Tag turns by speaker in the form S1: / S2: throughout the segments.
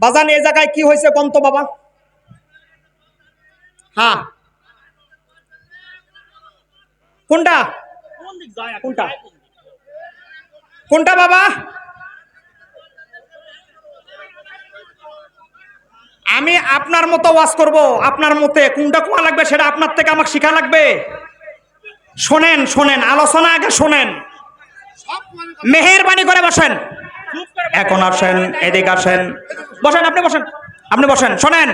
S1: বাজান এই জায়গায় কি হয়েছে গন্ত বাবা? হ্যাঁ, কোনটা কোনটা কোনটা বাবা? আমি আপনার মতো ওয়াজ করব, আপনার মতে কোনটা কোয়া লাগবে সেটা আপনার থেকে আমাকে শিখা লাগবে। শোনেন শোনেন, আলোচনা আগে শোনেন, মেহেরবানি করে বসেন। এখন আসেন, এদিকে আসেন, বসেন, আপনি বসেন, আপনি বসেন। শোনেন,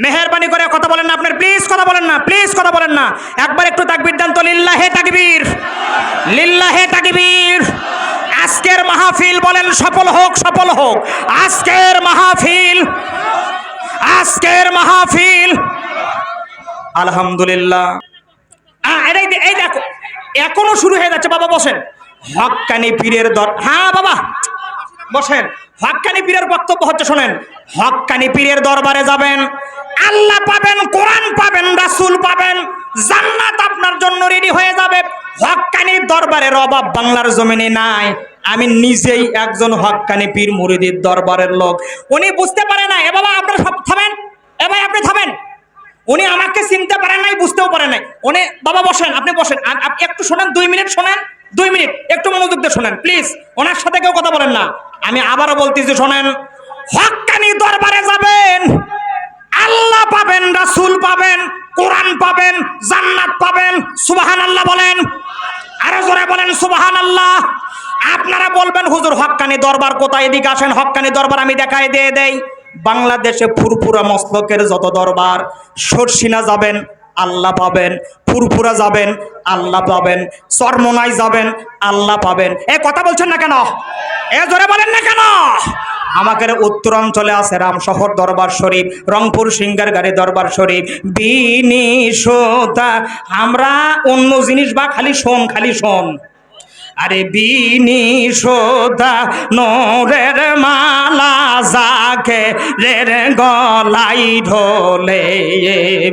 S1: মেহেরবানি করে কথা বলেন না, আপনার প্লিজ কথা বলেন না, প্লিজ কথা বলেন না। একবার একটু তাকবীর দেন তো, লিল্লাহে তাকবীর, লিল্লাহে তাকবীর। আজকের মাহফিল বলেন সফল হোক, সফল হোক। আজকের মাহফিল, আজকের মাহফিল আলহামদুলিল্লাহ। এই দেখো এখনো শুরু হয়ে যাচ্ছে বাবা। বসেন, হক্কানি পীরের হ্যাঁ বাবা বসেন। হক্কানি পীরের বক্তব্য হচ্ছে, শোনেন, হক্কানি পীরের দরবারে যাবেন, আল্লাহ পাবেন, কোরআন পাবেন, রাসূল পাবেন, জান্নাত আপনার জন্য রেডি হয়ে যাবে। হক্কানির দরবারের অভাব বাংলার জমিনে নাই। আমি নিজেই একজন হক্কানি পীর মুরিদের দরবারের লোক। উনি বুঝতে পারে না। এ বাবা আপনারা সব থামেন, এ ভাই আপনি থামেন। উনি আমাকে চিনতে পারেন নাই, বুঝতেও পারেন নাই। উনি বাবা বসেন, আপনি বসেন, আপনি একটু শোনেন, 2 মিনিট শোনেন, 2 মিনিট একটু মনোযোগ দিয়ে শোনেন প্লিজ। ওনার সাথে কেউ কথা বলেন না। আমি আবারও বলতেছি, শোনেন, হক্কানি দরবারে যাবেন, আল্লাহ পাবেন, রাসূল পাবেন, কোরআন পাবেন, জান্নাত পাবেন। সুবহানাল্লাহ বলেন, আরো জোরে বলেন সুবহানাল্লাহ। আপনারা বলবেন হুজুর হক্কানি দরবার কোথায়? এদিকে আসেন, হক্কানি দরবার আমি দেখাই দিয়ে দেই। বাংলাদেশে ফুরফুরা মস্তকের যত দরবার, সরসিনা যাবেন আল্লাহ পাবেন, ফুরফুরা যাবেন আল্লাহ পাবেন, চরমনাই যাবেন আল্লাহ পাবেন। এ কথা বলছেন না কেন? এ জোরে বলেন না কেন? আমাদের উত্তরাঞ্চলে আছে রামশহর দরবার শরীফ, রংপুর সিঙ্গারগাড়ি দরবার শরীফ, বিনিশোতা। আমরা অন্য জিনিস বা খালি শোন, খালি শোন। আরে বিনিশোতা নোরের মালা যাকে রের গলাই ঢোলে,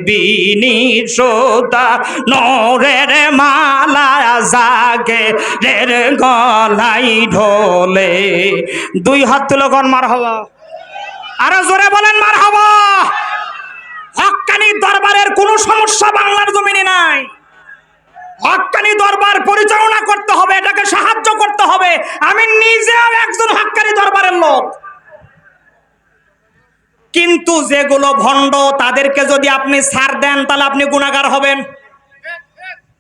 S1: বিনিশোতা নোরের মালা যাকে রের গলাই ঢোলে। 2 হাত তুলে গণ মারহাবা, আরো জোরে বলেন মারহাবা। হক্কানি দরবারের কোনো সমস্যা বাংলার জমিনে নাই। হক্কানি দরবার পরিচালনা করতে হবে, এটাকে সাহায্য করতে হবে। আমি নিজেও একজন হক্কানি দরবারের লোক। কিন্তু যেগুলো ভণ্ড, তাদেরকে যদি আপনি ছাড় দেন তাহলে আপনি গুনাহগার হবেন।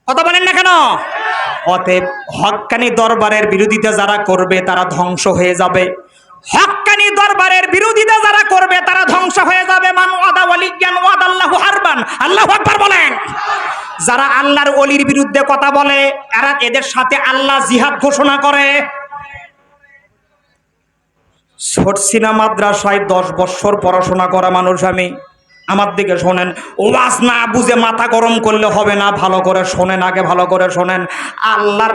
S1: কথা বলেন না কেন? অতএব হক্কানি দরবারের বিরোধিতা যারা করবে তারা ধ্বংস হয়ে যাবে। হক্কানি দরবারের বিরোধিতা যারা করবে তারা ধ্বংস হয়ে যাবে। মান ওয়াদা ওয়ালিয়ান ওয়াদাল্লাহু হারবান। আল্লাহু আকবার বলেন। যারা আল্লাহর ওলির বিরুদ্ধে কথা বলে, এরা এদের সাথে আল্লাহ জিহাদ ঘোষণা করে। সরসিনা মাদ্রাসায় 10 বছর পড়াশোনা করা মানুষ আমি। আমার দিকে শোনেন, ওয়াজ না বুঝে মাথা গরম করলে হবে না, ভালো করে শোনেন, আগে ভালো করে শোনেন। আল্লাহর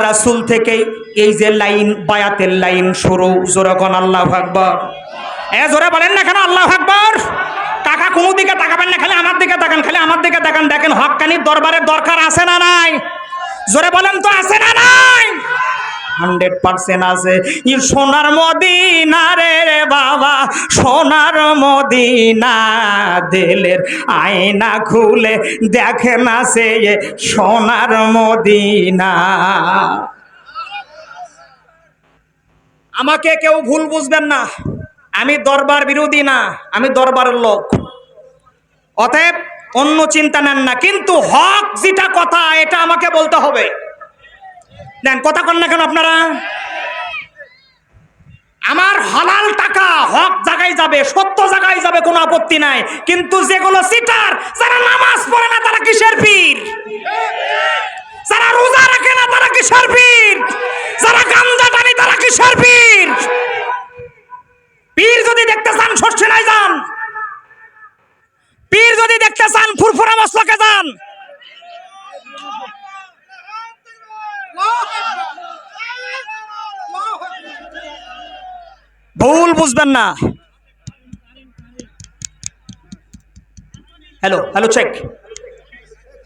S1: রাসূল থেকেই এই যে লাইন, বায়াতের লাইন শুরু। জোরে কোন আল্লাহু আকবার। এ জোরে বলেন না কেন আল্লাহু আকবার? কাকা কোনো দিকে তাকাবেন না, খালি আমার দিকে তাকান, খালি আমার দিকে তাকান। দেখেন হক্কানির দরবারের দরকার আছে না নাই? জোরে বলেন তো, আছে না নাই? 100% আছে। ই সোনার মদিনা রে বাবা, সোনার মদিনা, দিলের আয়না খুলে দেখেন আছে সোনার মদিনা। আমাকে কেউ ভুল বুঝবেন না, আমি দরবার বিরোধী না, আমি দরবারের লোক। অতএব অন্য চিন্তা নেন না, কিন্তু হক যেটা কথা এটা আমাকে বলতে হবে। দেন কথা কন না কেন আপনারা? আমার হালাল টাকা হক জায়গায় যাবে, সত্য জায়গায় যাবে, কোনো আপত্তি নাই। কিন্তু যেগুলো সিটার, যারা নামাজ পড়ে না তারা কিসের পীর? যারা রোজা রাখে না তারা কিসের পীর? যারা গাঞ্জা টানে তারা কিসের পীর? পীর যদি দেখতে চান সরসিনায় যান, পীর যদি দেখতে চান ফুরফুরা মস্তকে যান। ভুল বুঝবেন না। Hello hello check.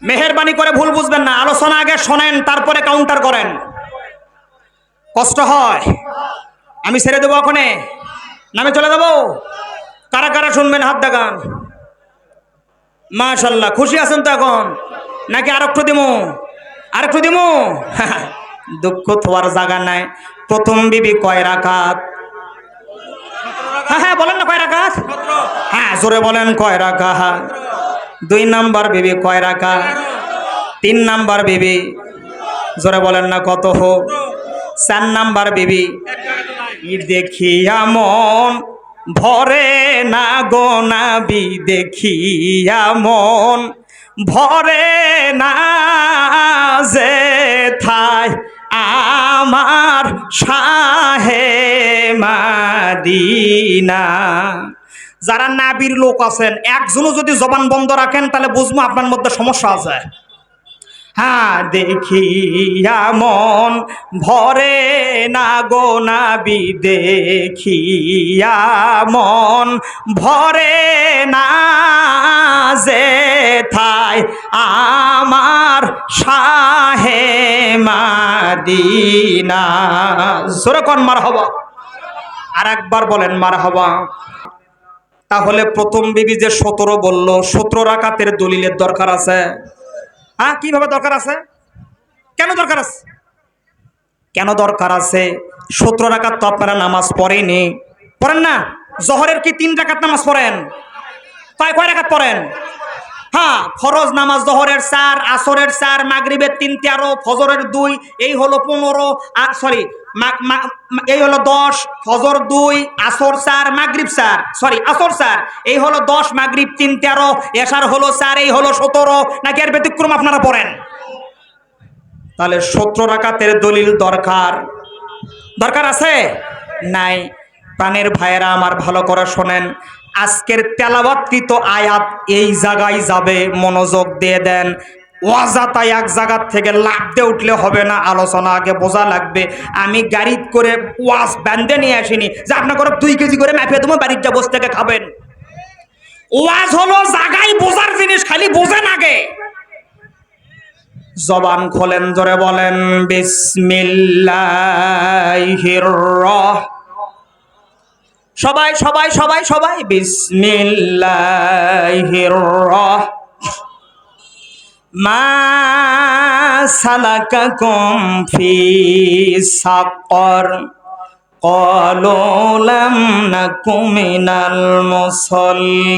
S1: মেহেরবানি করে ভুল বুঝবেন না। আলোচনা আগে শোনেন, তারপরে কাউন্টার করেন। কষ্ট হয়, আমি ছেড়ে দেবো ওখানে নামে চলে যাবো? কারা কারা শুনবেন হাত দেখান। মাশাল্লাহ, খুশি আছেন তো এখন? নাকি আরেকটু দিমু? আরেকটু দিমু? দুঃখ থোয়ার জায়গা নাই। প্রথম বিবি কয় রাকাত? হ্যাঁ হ্যাঁ বলেন না, কয় রাকাত? হ্যাঁ জোরে বলেন, কয় রাকাত? 2 নাম্বার বিবি কয় রাকাত? 3 নাম্বার বিবি জোরে বলেন না, কত হোক? 4 নাম্বার বিবি। দেখিয়া মন ভরে না গো নাবি, দেখিয়া মন ভরে না যে থাই আমার শাহে মাদিনা। যারা নাবির লোক আছেন, একজনও যদি জবান বন্ধ রাখেন তাহলে বুঝবো আপনার মধ্যে সমস্যা আছে। হ্যাঁ, দেখিয়া মন ভরে না গো নাবি, দেখিয়া মন ভরে না যে থাই আমার শাহে মাদিনা। জোরে কোন মারহাবা? আর একবার বলেন মারহাবা। তাহলে প্রথম বিবি যে 17 বলল, 17 রাকাতের দলিলের দরকার আছে? হ্যাঁ, কিভাবে দরকার আছে? কেন দরকার আছে? কেন দরকার আছে? 17 রাকাত তো আপনারা নামাজ পড়েনি, পড়েন না? জোহরের কি 3 রাকাত নামাজ পড়েন? কয় রাকাত পড়েন? হ্যাঁ, ফরজ নামাজ জোহরের 4, আসরের 4, মাগরিবের 3, 13, ফজরের 2, এই হলো 15, সরি এই হলো 10, ফজর 2, আসর 4, মাগরিব 4, সরি আসর 4, এই হলো 10, মাগরিব 3, 13, এশার হলো 4, এই হলো 17। নাকি এর ব্যতিক্রম আপনারা পড়েন? তাহলে 17 রাকাতের দলিল দরকার আছে? নাই। প্রাণের ভাইয়েরা আমার, ভালো করে শোনেন। আজকের তেলাওয়াতকৃত আয়াত এই জায়গায় যাবে, মনোযোগ দিয়ে দেন। ওয়াজাতাই এক জায়গার থেকে লাফ দিয়ে উঠলে হবে না, আলোচনা আগে বোঝা লাগবে। আমি গাড়ি করে ওয়াজ ব্যান্ডে নিয়ে আসিনি যে আপনার করে 2 কেজি করে মাফিয়ে তুমি বাড়ির যা বসে থেকে খাবেন। ওয়াজ হলো জায়গায় বোঝার জিনিস, খালি বোঝেন আগে। জবান খোলেন, জোরে বলেন বিসমিল্লাহির সবাই সবাই সবাই সবাই বিসমিল্লাহির মা সালাকাকুম ফি সাকর ক্বালু লাম নাকু মিনাল মুসাল্লিন।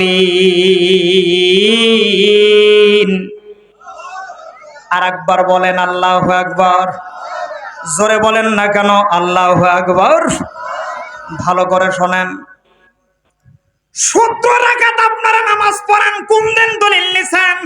S1: আরেকবার বলেন আল্লাহু আকবার। জোরে বলেন না কেন? আল্লাহু আকবার। ভালো করে শোনেন। 17 রাকাত আপনারা নামাজ পড়েন, কোন দিন দলিল নিছেন?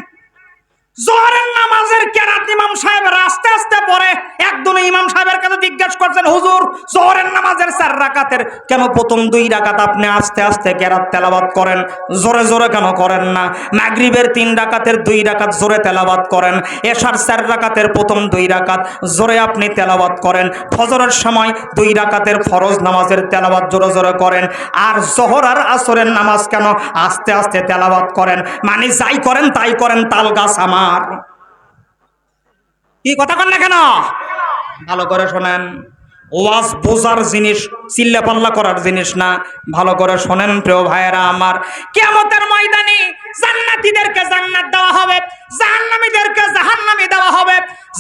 S1: জোহরের নামাজের কেরাত ইমাম সাহেবের আস্তে আস্তে পড়ে। একদিন ইমাম সাহেবের কাছে জিজ্ঞাসা করছেন, হুজুর জোহরের নামাজের 4 রাকাতের কেন প্রথম 2 রাকাত আপনি আস্তে আস্তে কেরাত তেলাওয়াত করেন, জোরে জোরে কেন করেন না? মাগরিবের 3 রাকাতের 2 রাকাত জোরে তেলাওয়াত করেন, এশার 4 রাকাতের প্রথম 2 রাকাত জোরে আপনি তেলাওয়াত করেন, ফজরের সময় 2 রাকাতের ফরজ নামাজের তেলাওয়াত জোরে জোরে করেন, আর জোহর আর আসরের নামাজ কেন আস্তে আস্তে তেলাওয়াত করেন? মানে যাই করেন তাই করেন, তাল গাছ আমার। কি কথা কন না কেন? ভালো করে শোনেন। ওয়াজ বোঝার জিনিস, চিল্লা পাল্লা করার জিনিস না। ভালো করে শোনেন প্রিয় ভাইয়েরা আমার। কিয়ামতের ময়দানে জান্নাতীদেরকে জান্নাত দেওয়া হবে, জাহান্নামীদেরকে জাহান্নামী দেওয়া হবে।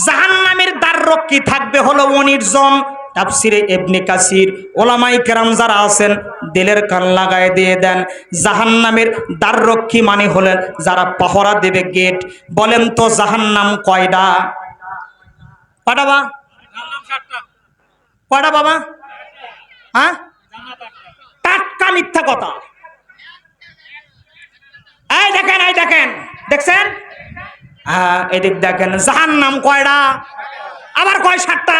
S1: জাহান্নামীর দ্বাররক্ষী থাকবে হলো 19 জন। তাফসিরে ইবনে কাসির ওলামায়ে কেরাম যারা আছেন দিলের কান লাগায় দিয়ে দেন। জাহান্নামের দ্বাররক্ষী মানে হলেন যারা পাহারা দেবে গেট। বলেন তো জাহান্নাম কয়টা? কয়টা বা? কয়টা বাবা? হ্যাঁ, টাটকা মিথ্যা কথা। এই দেখেন, এই দেখেন, দেখছেন? হ্যাঁ, এদিক দেখেন, জাহান্নাম কয়টা? আবার কয় 7টা?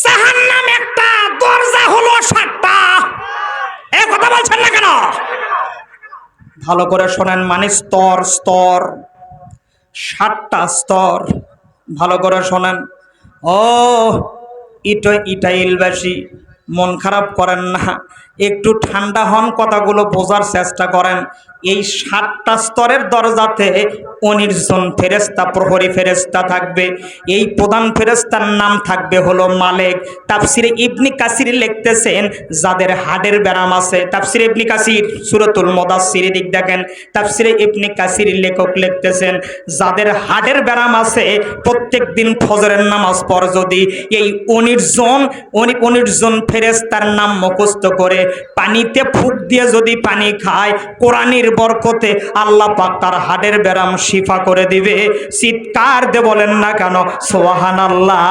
S1: জাহান্নাম একটা, দরজা হলো 7টা। এই কথা বলছেন না কেন? ভালো করে শোনেন। মানে স্তর স্তর, 7টা স্তর। ভালো করে শোনেন। ও ইটাইলবাসী, মন খারাপ করেন না। একটু ঠান্ডা হন, কথাগুলো বোঝার চেষ্টা করেন। এই 7টা স্তরের দরজাতে 19 জন ফেরেশতা, প্রহরী ফেরেশতা থাকবে। এই প্রধান ফেরেশতার নাম থাকবে হলো মালেক। তাফসিরে ইবনে কাসির লিখতেছেন যাদের হাড়ের ব্যারাম আছে, তাফসিরে ইবনে কাসির সূরাতুল মুদাসসিরের দিক দেখেন, তাফসিরে ইবনে কাসির লেখক লিখতেছেন যাদের হাড়ের ব্যারাম আছে প্রত্যেক দিন ফজরের নামাজ পর যদি এই 19 জন ফেরেশতার নাম মুখস্থ করে পানিতে ফুঁক দিয়ে যদি পানি খায়, কোরআনের বরকতে আল্লাহ পাক তার হাড়ের ব্যারাম শিফা করে দিবে। চিৎকার দিয়ে বলেন না কেন সুবহানাল্লাহ।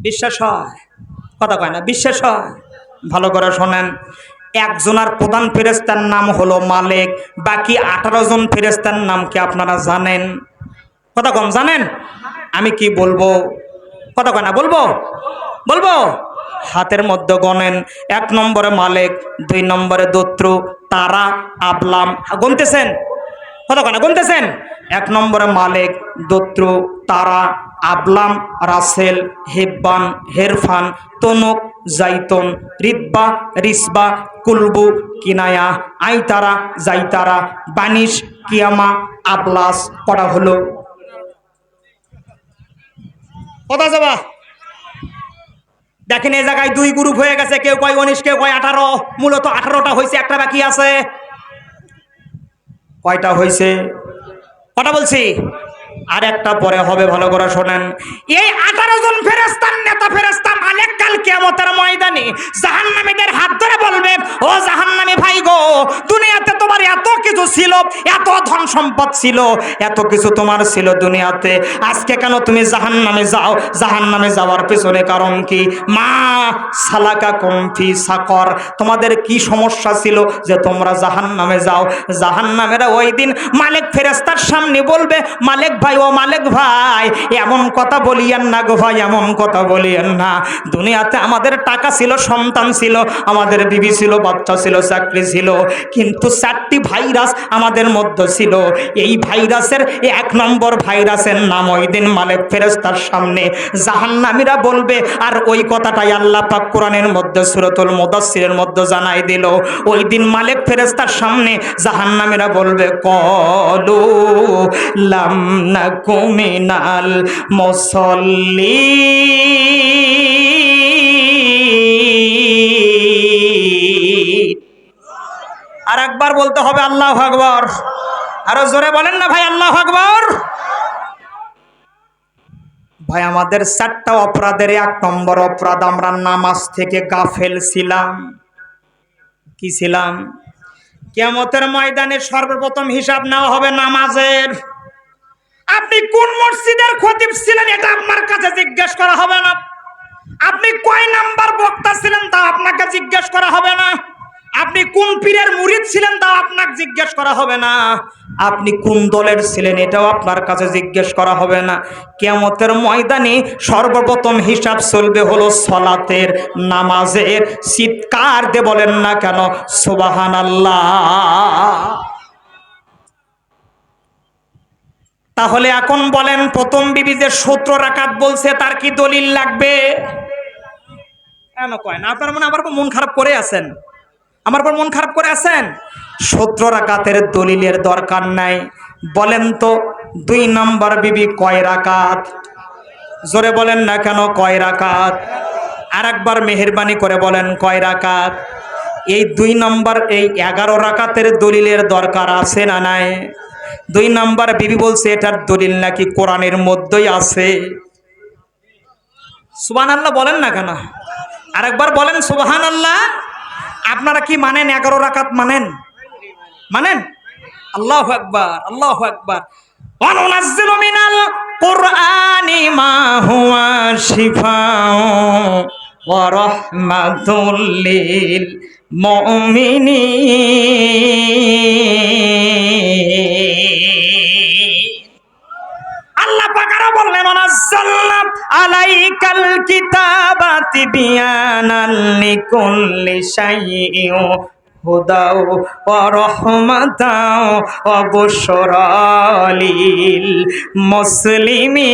S1: বিশ্বাস হয়? কথা কয় না, বিশ্বাস হয়? ভালো করে শোনেন, একজনের প্রধান ফেরেশতার নাম হলো মালেক, বাকি 18 জন ফেরেশতার নাম কি আপনারা জানেন? কথা কম জানেন? আমি কি বলবো? কথা কয় না, বলবো বলবো হাতের মধ্যে গনেন। 1 নম্বরে মালেক, 2 নম্বরে দত্রু, তারা, আবলাম। গুনতেছেন? কথা কয় না, গুনতেছেন? 1 নম্বরে মালেক, দত্রু, তারা, আবলাম, রাসেল, হেব্বান, হেরফান, তনুক, জাইতন, রিব্বা, রিসবা, কুলবু, কিনায়া, আইতারা, জাইতারা, বানিশ, কিয়ামা, আবলাস। কটা হলো? কথা যাবা দেখেন, এই জায়গায় 2 গ্রুপ হয়ে গেছে, কেউ কয় 19, কেউ কয় 18। মূলত 18টা হয়েছে, একটা বাকি আছে। কয়টা হয়েছে? কটা বলছি? আর একটা পরে হবে, ভালো করে শোনেন। এই 18 জন ফেরেশতার নেতা ফেরেশতা মালেক কাল কিয়ামতের ময়দানে জাহান্নামীদের হাত ধরে বলবে, ও জাহান্নামী ভাই গো, দুনিয়াতে তোমার এত কিছু ছিল, এত ধন সম্পদ ছিল, এত কিছু তোমার ছিল দুনিয়াতে, আজকে কেন তুমি জাহান্নামে যাও? জাহান্নামে যাওয়ার পেছনে কারণ কি? মা সালাকাকুম ফি সাকর, তোমাদের কি সমস্যা ছিল যে তোমরা জাহান্নামে যাও? জাহান্নামেরা ওই দিন মালেক ফেরেশতার সামনে বলবে, মালেক ভাই, ও মালেক ভাই, এমন কথা বলিয়েন না গো ভাই, এমন কথা বলিয়েন না। দুনিয়াতে আমাদের টাকা ছিল, সন্তান ছিল, আমাদের বিবি ছিল, বাচ্চা ছিল, চাকরি ছিল, কিন্তু 4টি ভাইরাস আমাদের মধ্যে ছিল। এই ভাইরাসের 1 নম্বর ভাইরাসের নাম ওই দিন মালেক ফেরেশতার সামনে জাহান্নামীরা বলবে। আর ওই কথাটাই আল্লাহ পাক কোরআনের মধ্যে সূরাতুল মুদাসসিরের মধ্যে জানাই দিল। ওই দিন মালেক ফেরেশতার সামনে জাহান্নামীরা বলবে, কলু লাম নাকু মিনাল মুসাল্লিন। আর একবার বলতে হবে আল্লাহু আকবার। আরো জোরে বলেন না ভাই, আল্লাহু আকবার। ভাই, আমাদের 4টা অপরাধের 1 নম্বর অপরাধ, আমরা নামাজ থেকে গাফেল ছিলাম। কি ছিলাম? কিয়ামতের ময়দানে সর্বপ্রথম হিসাব নেওয়া হবে নামাজের। আপনি কোন মসজিদের খতিব ছিলেন এটা আপনার কাছে জিজ্ঞেস করা হবে না। আপনি কয় নাম্বার বক্তা ছিলেন তা আপনাকে জিজ্ঞেস করা হবে না। আপনি কোন পীরের মুরিদ ছিলেন তা আপনাকে জিজ্ঞেস করা হবে না। আপনি কোন দলের ছিলেন এটাও আপনার কাছে জিজ্ঞেস করা হবে না। কিয়ামতের ময়দানে সর্বপ্রথম হিসাব চলবে হলো সালাতের, নামাজের। চিৎকার দিয়ে বলেন না কেন সুবহানাল্লাহ। তাহলে এখন বলেন, প্রথম বিবি যে 17 রাকাত বলছে তার কি দলিল লাগবে? কেন কয় না? আপনার মনে আমার মন খারাপ করে আছেন, আমার পর মন খারাপ করে আছেন। 17 রাকাতের দলিলের দরকার নাই। বলেন তো 2 নম্বর বিবি কয় রাকাত? জোরে বলেন না কেন কয় রাকাত? আর একবার মেহেরবানি করে বলেন কয় রাকাত? এই 2 নম্বর, এই 11 রাকাতের দলিলের দরকার আছে না নাই? 2 নম্বর বিবি বলছে এটার দলিল নাকি কোরআনের মধ্যেই আছে। সুবহানাল্লাহ বলেন না কেন? আরেকবার বলেন সুবহানাল্লাহ। আপনারা কি মানেন? 11 রাকাত মানেন? মানেন? আল্লাহু আকবার, আল্লাহু আকবার। ওয়া নুনাজ্জিলু মিনাল কুরআনি মা হুয়া শিফাউ ওয়া রাহমাতুল লিল মুমিনিন। আল্লাহ পাক আরো বললেন, নাযালনা আলাইকাল কিতাবা তিবয়ানাল লিকুল্লি শাইইন হুদাও ওয়া রাহমাতাও ওয়া বুশরা লিল মুসলিমিন।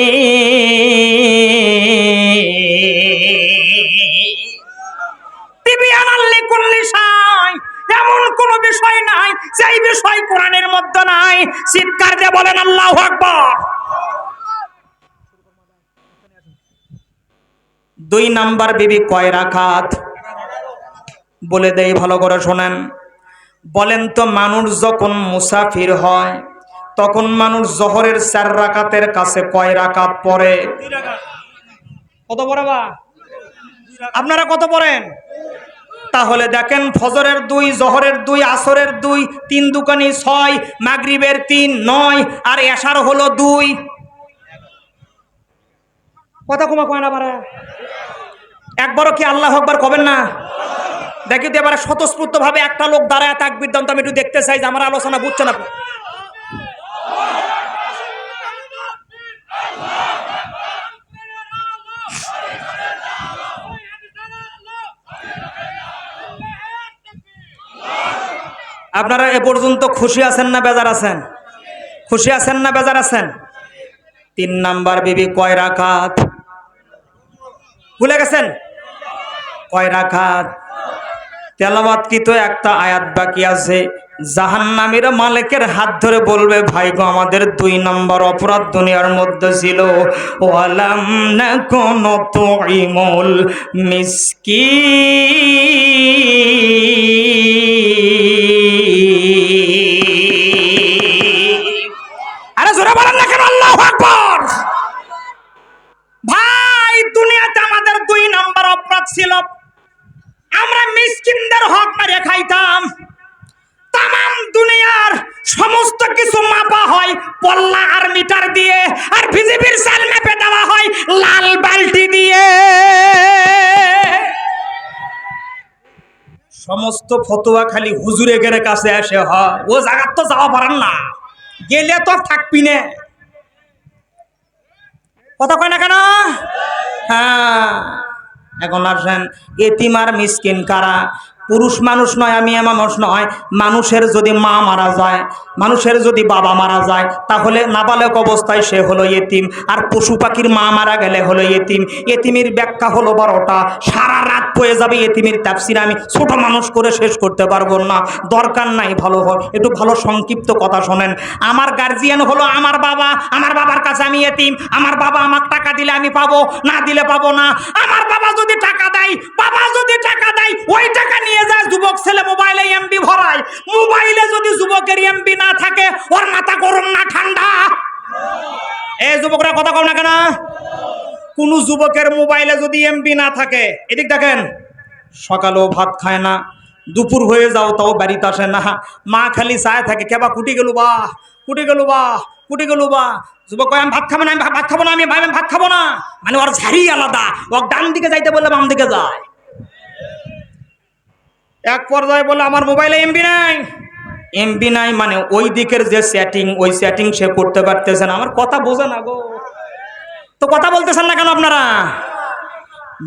S1: 2 নাম্বার বিবি কয় রাকাত? বলে দেই, ভালো করে শোনেন। বলেন তো, মানুষ যখন মুসাফির হয় তখন মানুষ জোহরের 4 রাকাতের কাছে কয় রাকাত পড়ে? কত পড়ে বা? আপনারা কত পড়েন? তাহলে দেখেন, ফজরের 2, জোহরের 2, আসরের 2, 3 দুকানি 6, মাগরিবের 3, 9, আর এশার হলো 2। কথা কমা কয় না পারে? একবারও কি আল্লাহু আকবার কবেন না? দেখি তো এবারে স্বতঃস্ফূর্ত ভাবে একটা লোক দাঁড়ায় তাকবীর দান, তো আমি একটু দেখতে চাই যে আমার আলোচনা বুঝছেন আপনি। আপনারা এ পর্যন্ত খুশি আছেন না বেজার আছেন? খুশি আছেন না বেজার আছেন? 3 নাম্বার বিবি কয় রাকাত? ভুলে গেছেন? কয় রাকাত? তেলাওয়াত কি তো একটা আয়াত বাকি আছে। জাহান্নামীর মালিকের হাত ধরে বলবে, ভাই গো, আমাদের 2 নম্বর অপরাধ দুনিয়ার মধ্যে ছিল, ওয়ালাম নাকুনু তুইমুল মিসকিন। আরে জোরে বলেন না কেন? আল্লাহু আকবার। ভাই, দুনিয়াতে আমাদের 2 নম্বর অপরাধ ছিল, আমরা মিসকিনদের হক মেরে খাইতাম। তামাম দুনিয়ার সমস্ত কিছু মাপা হয় পল্লা আর মিটার দিয়ে, আর বিজেপির চাল মেপে দেওয়া হয় লাল বালতি দিয়ে। সমস্ত ফতোয়া খালি হুজুরের কাছে আসে হয়। ও জায়গার তো যাওয়া পারেন না, গেলে তো থাকবি না। কথা কয় না কেন? হ্যাঁ, এখন আসেন, এতিম আর মিসকিন কারা? পুরুষ মানুষ নয়, আমি মানুষ নয়, মানুষের যদি মা মারা যায়, মানুষের যদি বাবা মারা যায়, তাহলে নাবালক অবস্থায় সে হলো এতিম। আর পশু পাখির মা মারা গেলে হলো এতিম। এতিমের ব্যাখ্যা হলো 12টা, সারা রাত বয়ে যাবে এতিমের তাফসীর, আমি ছোট মানুষ করে শেষ করতে পারবো না, দরকার নাই। ভালো হয় একটু ভালো সংক্ষিপ্ত কথা শোনেন। আমার গার্জিয়ান হলো আমার বাবা, আমার বাবার কাছে আমি এতিম। আমার বাবা আমাকে টাকা দিলে আমি পাবো, না দিলে পাবো না। আমার বাবা যদি টাকা দেয়, বাবা যদি টাকা দেয়, ওই টাকা নিয়ে যায় যুবক ছেলে মোবাইলে এমবি ভরায়। মোবাইলে যদি যুবকের এমবি না থাকে, ওর মাথা গরম না ঠান্ডা? এই যুবকরা কথা কও না কেন? কোন যুবকের মোবাইলে যদি এমবি না থাকে, এদিক দেখেন, সকালেও ভাত খায় না, দুপুর হয়ে যাও তাও বাড়িতে আসে না, মা খালি চায় থাকে, কেবা কুটি গেল বা, কুটি গেল বা, কুটি গেল বা। যুবক কয়, আমি ভাত খাবো না, আমি ভাত খাবো না, আমি ভাত খাবো না। মানে ওর ঝাড়ি আলাদা, ও ডান দিকে যাইতে বললে বাম দিকে যায়। এক পর্যায়ে বলে, আমার মোবাইলে এমবি নাই। এমবি নাই মানে ওই দিকের যে সেটিং, ওই সেটিং সে করতে পারতেছে না। আমার কথা বোঝে না গো, তো কথা বলতেছেন না কেন আপনারা?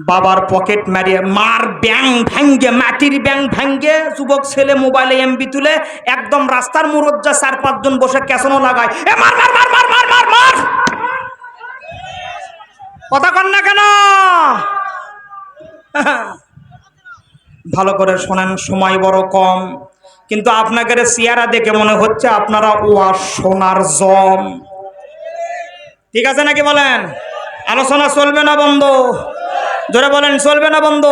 S1: বাবার পকেট মারিয়ে, মার ব্যাং ভাঙ্গে, মাটির ব্যাং ভাঙ্গে যুবক ছেলে মোবাইলে এমবি তুলে একদম রাস্তার মুরজ্জা 4-5 জন বসে ক্যাসনো লাগায়, এ মার মার মার মার মার মার মার। কথা কন না কেন? ভালো করে শোনেন, সময় বড় কম, কিন্তু আপনাদের চেহারা দেখে মনে হচ্ছে আপনারা ওয়া সোনার জম। ঠিক আছে নাকি বলেন? আলোচনা চলবে না বন্ধ? জোরে বলেন, চলবে না বন্ধ?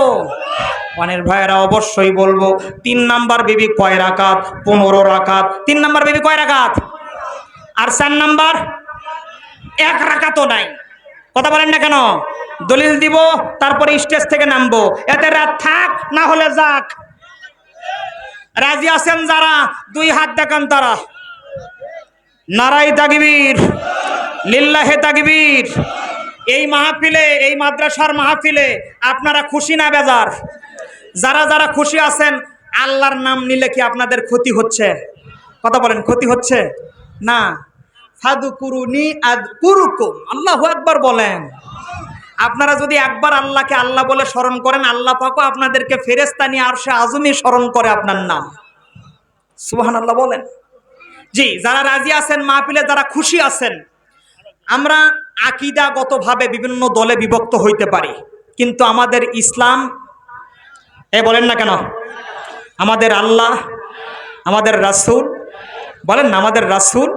S1: অনেক ভাইয়েরা অবশ্যই বলবো, 3 নাম্বার বিবি কয় রাকাত? 15 রাকাত। 3 নাম্বার বিবি কয় রাকাত? আর 4 নাম্বার 1 রাকাতও নাই। কথা বলেন না কেন? দলিল দিব, তারপরে স্টেজ থেকে নামবো। এতে রাত থাক না হলে যাক। রাজি আছেন যারা 2 হাত দেখান তারা। নারাই তাকবীর, লিল্লাহে তাকবীর। এই মাহফিলে, এই মাদ্রাসার মাহফিলে আপনারা খুশি না বেজার? যারা যারা খুশি আছেন, আল্লাহর নাম নিলে কি আপনাদের ক্ষতি হচ্ছে? কথা বলেন, ক্ষতি হচ্ছে না? ফাদকুরুনি আযকুরুকুম, আল্লাহু আকবার বলেন। আপনারা যদি একবার আল্লাহকে আল্লাহ বলে স্মরণ করেন, আল্লাহ পাকও আপনাদেরকে ফেরেশতা নিয়ে আরশে আযমে স্মরণ করে আপনার নাম। সুবহানাল্লাহ বলেন। জি, যারা রাজি আছেন মাহফিলে, যারা খুশি আছেন, আমরা আকীদাগতভাবে বিভিন্ন দলে বিভক্ত হইতে পারি, কিন্তু আমাদের ইসলাম, বলেন না কেন, আমাদের আল্লাহ, আমাদের রাসূল, বলেন না, আমাদের রাসূল,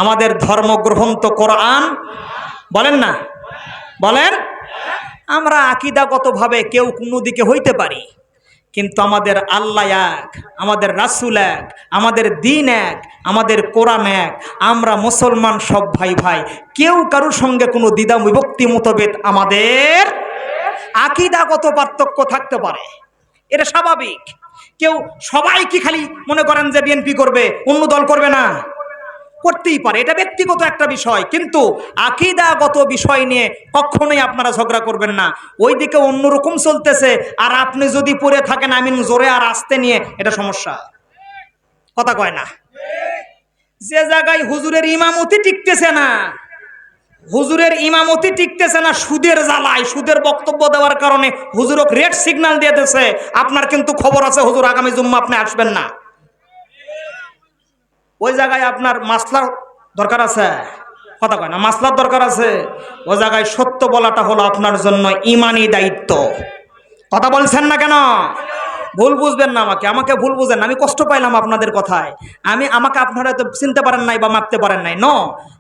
S1: আমাদের ধর্মগ্রন্থ কোরআন, বলেন না, বলেন, আমরা আকীদাগতভাবে কেউ কোনো দিকে হইতে পারি, কিন্তু আমাদের আল্লাহ এক, আমাদের রাসূল এক, আমাদের দ্বীন এক, আমাদের কোরআন এক। আমরা মুসলমান সব ভাই ভাই, কেউ কারোর সঙ্গে কোনো দ্বিধা বিভক্তি মতভেদ আমাদের আকীদাগত পার্থক্য থাকতে পারে, এটা স্বাভাবিক। কেউ সবাই কি খালি মনে করেন যে বিএনপি করবে, অন্য দল করবে না? করতেই পারে, এটা ব্যক্তিগত একটা বিষয়, কিন্তু আকীদাগত বিষয় নিয়ে কখনোই আপনারা ঝগড়া করবেন না। ওইদিকে অন্যরকম চলতেছে, আর আপনি যদি পড়ে থাকেন আমিন জোরে আর আস্তে নিয়ে, এটা সমস্যা। কথা কয় না? যে জায়গায় হুজুরের ইমামতি টিকতেছে না, হুজুরের ইমামতি টিকতেছে না সুদের জ্বালায়, সুদের বক্তব্য দেওয়ার কারণে হুজুরক রেড সিগন্যাল দিয়ে দিয়েছে, আপনার কিন্তু খবর আছে হুজুর আগামী জুম্মা আপনি আসবেন না। ওই জায়গায় আপনার মাসলার দরকার আছে। কথা কয় না? মাসলার দরকার আছে। ওই জায়গায় সত্য বলাটা হলো আপনার জন্য ইমানি দায়িত্ব। কথা বলছেন না কেন? ভুল বুঝবেন না, আমাকে ভুল বুঝেন না। আমি কষ্ট পাইলাম আপনাদের কথায়। আমাকে আপনারা তো চিনতে পারেন নাই বা মাপতে পারেন নাই।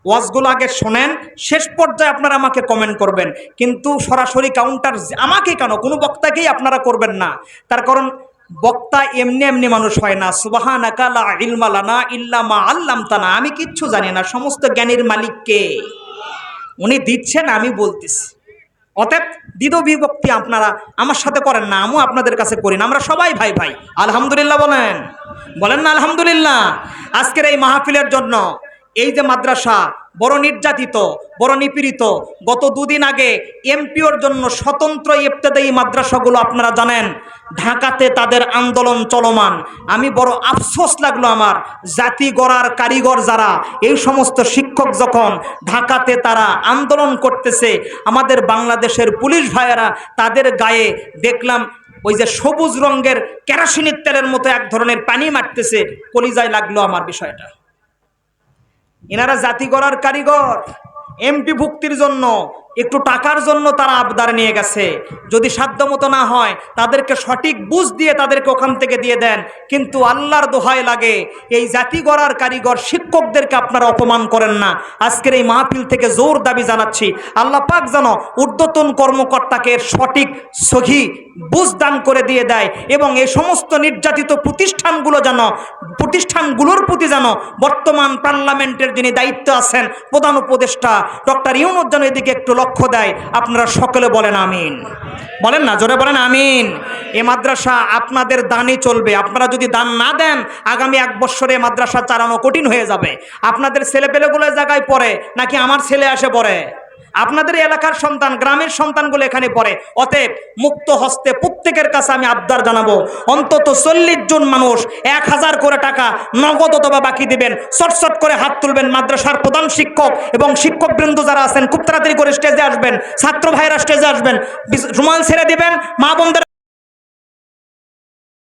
S1: ওয়াজগুলো আগে শোনেন, শেষ পর্যায়ে আপনারা আমাকে কমেন্ট করবেন, কিন্তু সরাসরি কাউন্টার আমাকে কেন, কোনো বক্তাকেই আপনারা করবেন না। তার কারণ বক্তা এমনি এমনি মানুষ হয় না। সুবহানাকা লা ইলমা লানা ইল্লা মা আল্লামতানা, আমি কিচ্ছু জানি না, সমস্ত জ্ঞানের মালিক কে? উনি দিচ্ছেন, আমি বলতেছি। অতএব দ্বিধা বিভক্তি আপনারা আমার সাথে করেন না, আমিও আপনাদের কাছে করি না। আমরা সবাই ভাই ভাই। আলহামদুলিল্লাহ বলেন, বলেন না আলহামদুলিল্লাহ? আজকের এই মাহফিলের জন্য এই যে মাদ্রাসা বড় নির্যাতিত, বড় নিপীড়িত, গত দুদিন আগে এমপিওর জন্য স্বতন্ত্র ইবতেদায়ী মাদ্রাসাগুলো আপনারা জানেন ঢাকাতে তাদের আন্দোলন চলমান। আমি বড় আফসোস লাগলো আমার, জাতি গড়ার কারিগর যারা, এই সমস্ত শিক্ষক যখন ঢাকাতে তারা আন্দোলন করতেছে, আমাদের বাংলাদেশের পুলিশ ভাইয়েরা তাদের গায়ে দেখলাম ওই যে সবুজ রঙের কেরোসিনের তেলের মতো এক ধরনের পানি মারতেছে, কলিজায় লাগলো আমার বিষয়টা। এনারা জাতি গড়ার কারিগর, এমপি ভুক্তির জন্য একটু টাকার জন্য তারা আবদার নিয়ে গেছে। যদি সাধ্যমতো না হয় তাদেরকে সঠিক বুঝ দিয়ে তাদেরকে ওখান থেকে দিয়ে দেন, কিন্তু আল্লাহর দোহাই লাগে এই জাতি গড়ার কারিগর শিক্ষকদেরকে আপনারা অপমান করেন না। আজকের এই মাহফিল থেকে জোর দাবি জানাচ্ছি, আল্লাহ পাক যেন ঊর্ধ্বতন কর্মকর্তাকে সঠিক সহি বুঝ দান করে দিয়ে দেয়, এবং এই সমস্ত নির্যাতিত প্রতিষ্ঠানগুলোর প্রতি যেন বর্তমান পার্লামেন্টের যিনি দায়িত্ব আছেন প্রধান উপদেষ্টা ডক্টর ইউনূস যেন এদিকে একটু লক্ষ্য দেয়। আপনারা সকলে বলেন আমিন। বলেন না, জোরে বলেন আমিন। এ মাদ্রাসা আপনাদের দানে চলবে। আপনারা যদি দান না দেন, আগামী 1 বছরে মাদ্রাসা চালানো কঠিন হয়ে যাবে। আপনাদের ছেলেপেলেগুলো জায়গায় পড়ে নাকি আমার ছেলে আসে পড়ে? আপনাদের এলাকার সন্তান, গ্রামের সন্তানগুলো এখানে পড়ে। অতএব মুক্ত হস্তে প্রত্যেকের কাছে আমি আবদার জানাবো, অন্তত 40 জন মানুষ 1000 করে টাকা নগদ অথবা বাকি দিবেন। চটচট করে হাত তুলবেন। মাদ্রাসার প্রধান শিক্ষক এবং শিক্ষকবৃন্দ যারা আছেন খুব তাড়াতাড়ি করে স্টেজে আসবেন। ছাত্র ভাইরা স্টেজে আসবেন, রুমাল ছেড়ে দিবেন। মা বোনদের